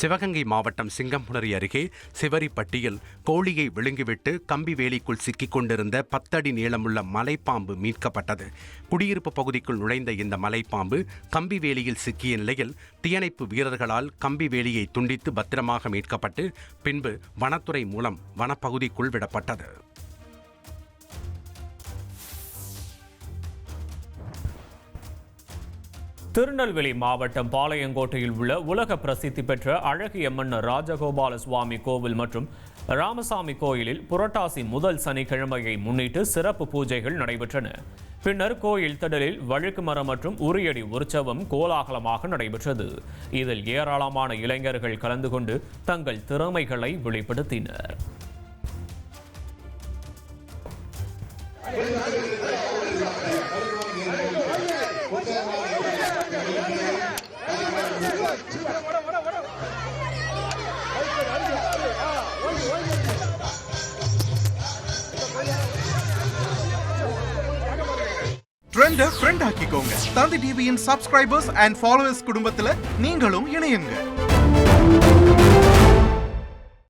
சிவகங்கை மாவட்டம் சிங்கம்புணரி அருகே சிவரிப்பட்டியில் கோழியை விழுங்கிவிட்டு கம்பி வேலிக்குள் சிக்கிக் கொண்டிருந்த 10 அடி நீளமுள்ள மலைப்பாம்பு மீட்கப்பட்டது. குடியிருப்பு பகுதிக்குள் நுழைந்த இந்த மலைப்பாம்பு கம்பி வேலியில் சிக்கிய நிலையில் தீயணைப்பு வீரர்களால் கம்பி வேலியை துண்டித்து பத்திரமாக மீட்கப்பட்டு பின்பு வனத்துறை மூலம் வனப்பகுதிக்குள் விடப்பட்டது. திருநெல்வேலி மாவட்டம் பாளையங்கோட்டையில் உள்ள உலக பிரசித்தி பெற்ற அழகியம்மன் ராஜகோபால சுவாமி கோவில் மற்றும் ராமசாமி கோயிலில் புரட்டாசி முதல் சனிக்கிழமையை முன்னிட்டு சிறப்பு பூஜைகள் நடைபெற்றன. பின்னர் கோயில் திடலில் வழுக்கு மரம் மற்றும் உரியடி உற்சவம் கோலாகலமாக நடைபெற்றது. இதில் ஏராளமான இளைஞர்கள் கலந்து கொண்டு தங்கள் திறமைகளை வெளிப்படுத்தினர். ட்ரெண்ட ஃப்ரெண்ட் ஆக்கிக்கோங்க. தந்தி டிவியின் சப்ஸ்கிரைபர்ஸ் அண்ட் ஃபாலோவர்ஸ் குடும்பத்துல நீங்களும் இணையுங்க.